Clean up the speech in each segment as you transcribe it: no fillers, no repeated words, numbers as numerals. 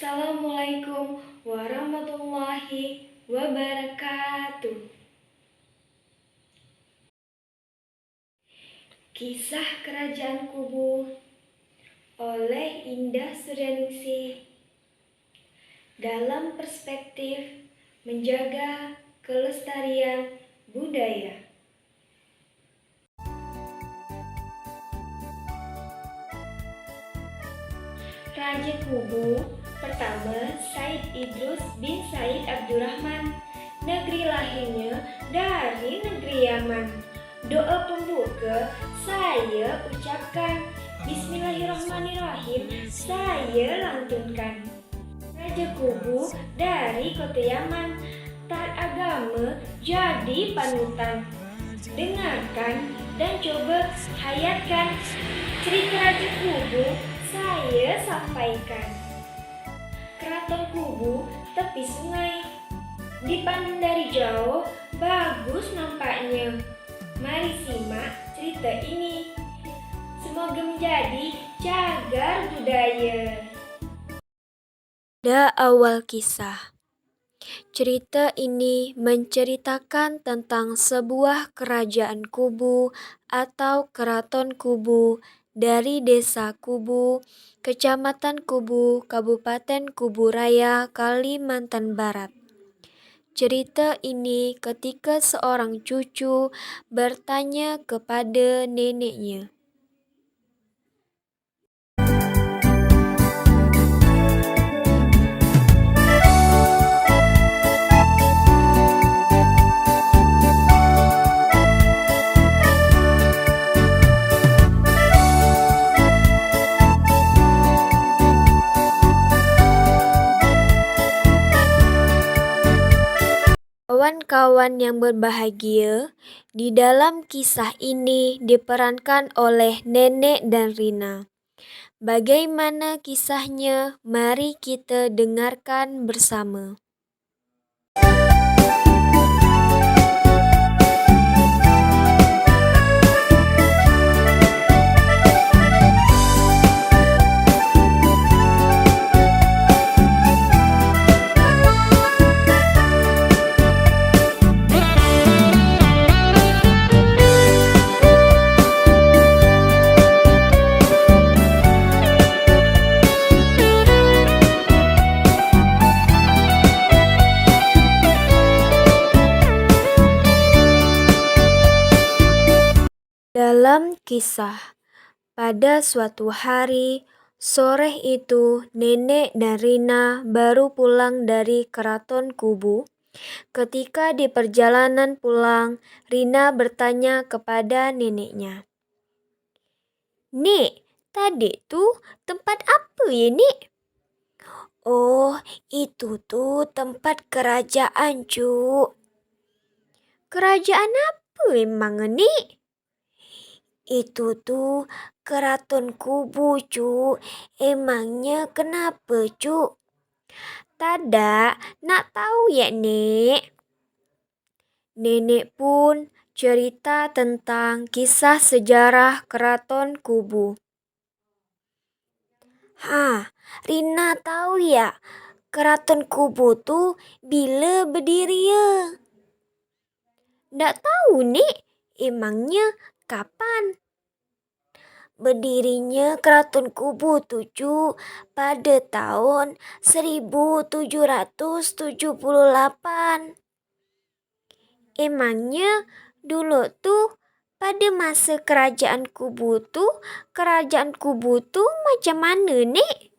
Assalamualaikum warahmatullahi wabarakatuh. Kisah Kerajaan Kubu oleh Indah Suryaningsih. Dalam perspektif menjaga kelestarian budaya. Raja Kubu pertama Said Idrus bin Said Abdurrahman. Negeri lahirnya dari negeri Yaman. Doa pembuka saya ucapkan, Bismillahirrahmanirrahim saya lantunkan. Raja Kubu dari kota Yaman, taat agama jadi panutan. Dengarkan dan coba hayatkan cerita Raja Kubu saya sampaikan. Keraton Kubu tepi sungai, dipandang dari jauh bagus nampaknya. Mari simak cerita ini, semoga menjadi cagar budaya. Pada awal kisah, cerita ini menceritakan tentang sebuah kerajaan Kubu atau keraton Kubu dari desa Kubu, kecamatan Kubu, Kabupaten Kubu Raya, Kalimantan Barat. Cerita ini ketika seorang cucu bertanya kepada neneknya, kawan-kawan yang berbahagia, di dalam kisah ini diperankan oleh Nenek dan Rina. Bagaimana kisahnya? Mari kita dengarkan bersama. Dalam kisah, pada suatu hari, sore itu Nenek dan Rina baru pulang dari keraton Kubu. Ketika di perjalanan pulang, Rina bertanya kepada neneknya, "Nek, tadi tuh tempat apa ya, Nek?" "Oh, itu tuh tempat kerajaan, Cuk." "Kerajaan apa emang, Nek?" "Itu tuh keraton Kubu, Cuk. Emangnya kenapa, Cuk?" "Tada, nak tahu ya, Nek?" Nenek pun cerita tentang kisah sejarah keraton Kubu. Rina tahu ya, keraton Kubu tuh bila berdiri ya?" "Ndak tahu, Nek. Emangnya kapan?" "Berdirinya keraton Kubu tuh pada tahun 1778. Emangnya dulu tuh pada masa kerajaan Kubu tuh macam mana, Nek?"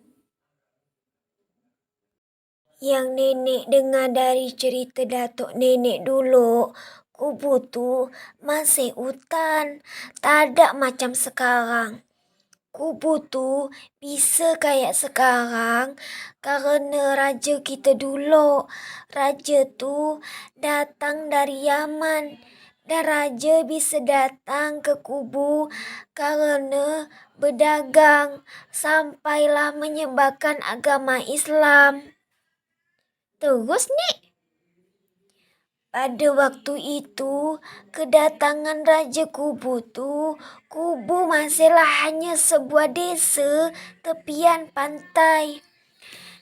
"Yang Nenek dengar dari cerita datuk nenek dulu, Kubu tuh masih hutan, tak ada macam sekarang. Kubu tuh bisa kayak sekarang karena raja kita dulu. Raja tuh datang dari Yaman, dan raja bisa datang ke Kubu karena berdagang sampailah menyebarkan agama Islam." "Terus, Nek?" "Pada waktu itu, kedatangan Raja Kubu masihlah hanya sebuah desa tepian pantai.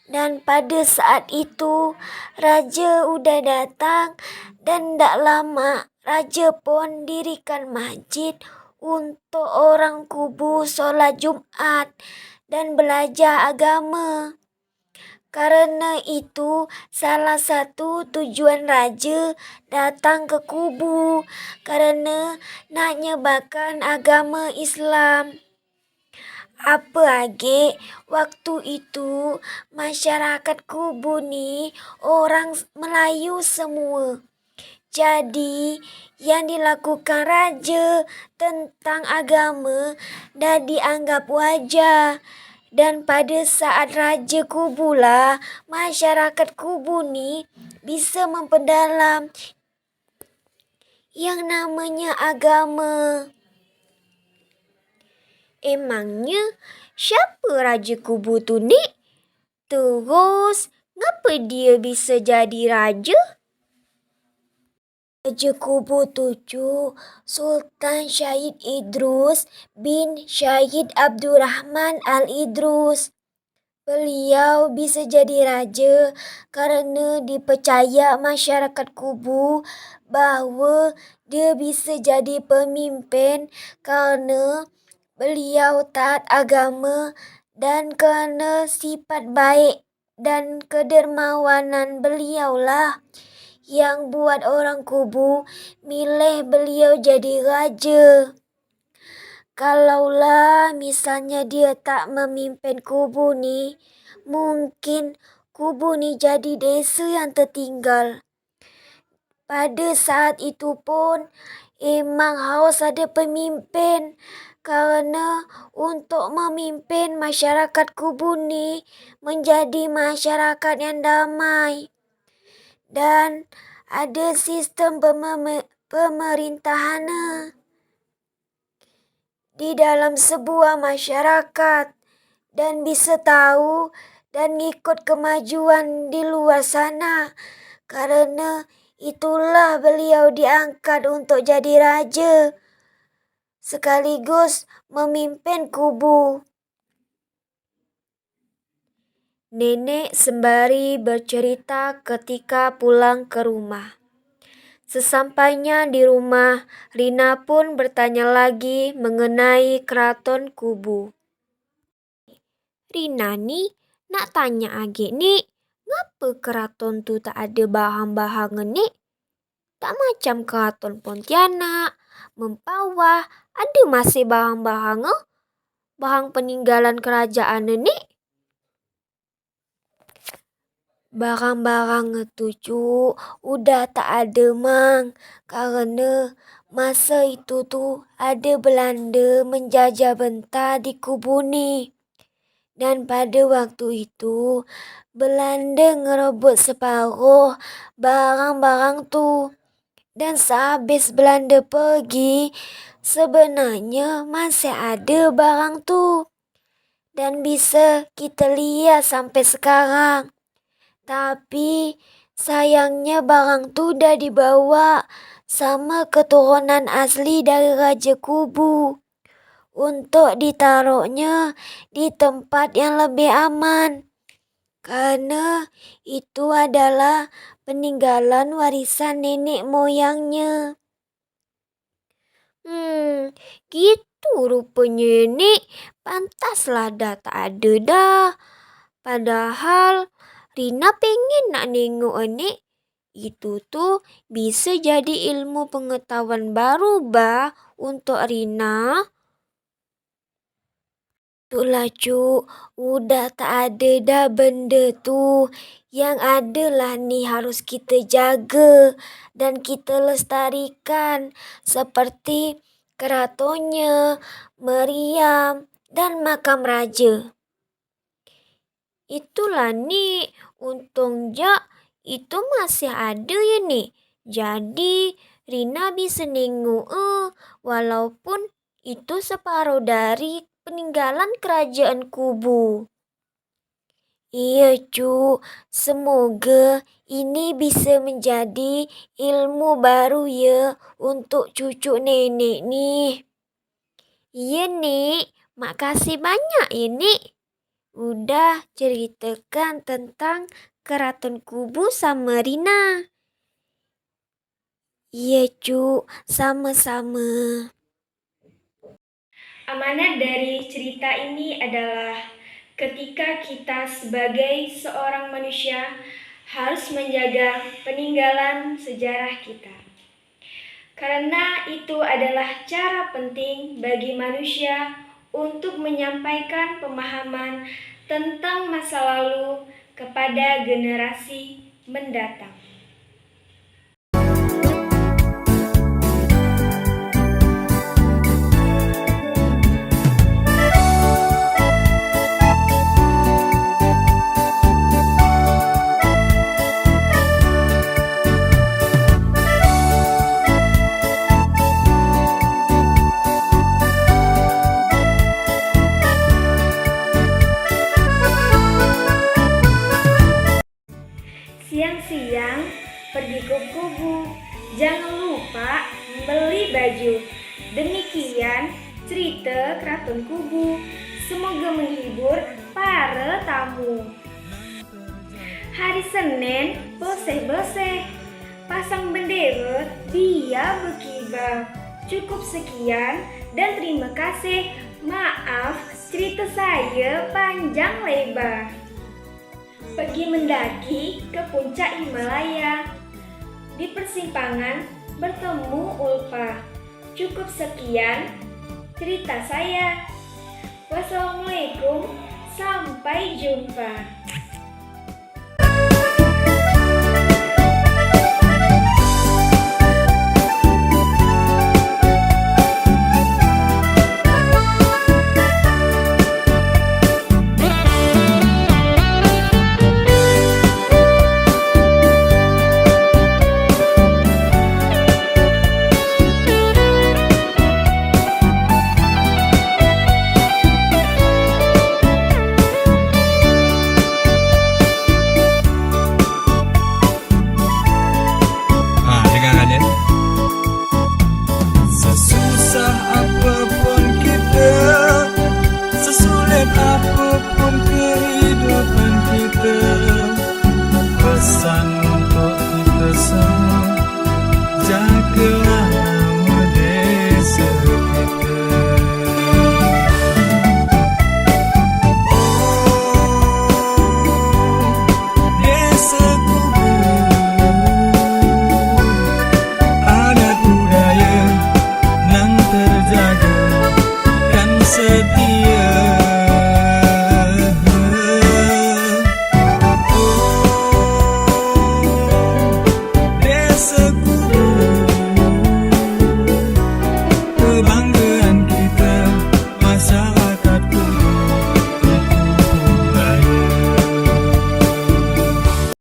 Dan pada saat itu raja udah datang dan tidak lama raja pun dirikan masjid untuk orang kubu sholat Jumat dan belajar agama. Karena itu salah satu tujuan raja datang ke kubu karena nak nyebarkan agama Islam. Apa age waktu itu masyarakat kubu ni orang Melayu semua. Jadi yang dilakukan raja tentang agama dah dianggap wajar. Dan pada saat raja kubu lah, masyarakat kubu ni bisa memperdalam yang namanya agama. Emangnya siapa raja kubu tu ni? Terus, ngapa dia bisa jadi raja? Raja kubu 7 Sultan Syahid Idrus bin Syahid Abdurrahman Al-Idrus. Beliau bisa jadi raja karena dipercaya masyarakat kubu bahawa dia bisa jadi pemimpin kerana beliau taat agama dan kerana sifat baik dan kedermawanan beliau lah yang buat orang kubu milih beliau jadi raja. Kalaulah misalnya dia tak memimpin kubu ni, mungkin kubu ni jadi desa yang tertinggal. Pada saat itu pun emang harus ada pemimpin kerana untuk memimpin masyarakat kubu ni menjadi masyarakat yang damai. Dan ada sistem pemerintahan di dalam sebuah masyarakat dan bisa tahu dan ngikut kemajuan di luar sana. Karena itulah beliau diangkat untuk jadi raja sekaligus memimpin kubu. Nenek sembari bercerita ketika pulang ke rumah. Sesampainya di rumah, Rina pun bertanya lagi mengenai keraton kubu. Rina ni nak tanya age ni, ngapa keraton tu tak ada bahang-bahang ni? Tak macam keraton Pontianak, Mempawah, ada masih bahang-bahang bahang peninggalan kerajaan ni. Barang-barang tu cu udah tak ada mang kerana masa itu tu ada Belanda menjajah bentar di kubu ni. Dan pada waktu itu Belanda ngerebut separuh barang-barang tu. Dan sehabis Belanda pergi, sebenarnya masih ada barang tu. Dan bisa kita lihat sampai sekarang. Tapi sayangnya barang tu dah dibawa sama keturunan asli dari Raja Kubu untuk ditaruhnya di tempat yang lebih aman. Karena itu adalah peninggalan warisan nenek moyangnya. Gitu rupanya ni. Pantaslah dah tak ada dah. Padahal Rina pengen nak nengok ni. Itu tu bisa jadi ilmu pengetahuan baru bah untuk Rina. Itulah cu, udah tak ada dah benda tu. Yang adalah ni harus kita jaga dan kita lestarikan. Seperti keratonnya, meriam dan makam raja. Itulah ni, untung je itu masih ada ya ni. Jadi Rina bisa nengok walaupun itu separuh dari peninggalan kerajaan kubu. Iya cu, semoga ini bisa menjadi ilmu baru ya untuk cucu nenek ni. Iya nek, makasih banyak ya nek. udah ceritakan tentang Keraton Kubu sama Rina. Iya, Cu, sama-sama. Amanat dari cerita ini adalah ketika kita sebagai seorang manusia harus menjaga peninggalan sejarah kita. Karena itu adalah cara penting bagi manusia untuk menyampaikan pemahaman tentang masa lalu kepada generasi mendatang. Siang-siang pergi ke kubu, jangan lupa beli baju. Demikian cerita Keraton Kubu. Semoga menghibur para tamu. Hari Senin boseh-boseh, pasang bendera dia berkibar. Cukup sekian dan terima kasih. Maaf cerita saya panjang lebar. Pergi mendaki ke puncak Himalaya. Di persimpangan bertemu Ulfa. Cukup sekian cerita saya. Wassalamualaikum, sampai jumpa. Dengarkan ya. Sesusah apapun kita, sesulit apapun kita,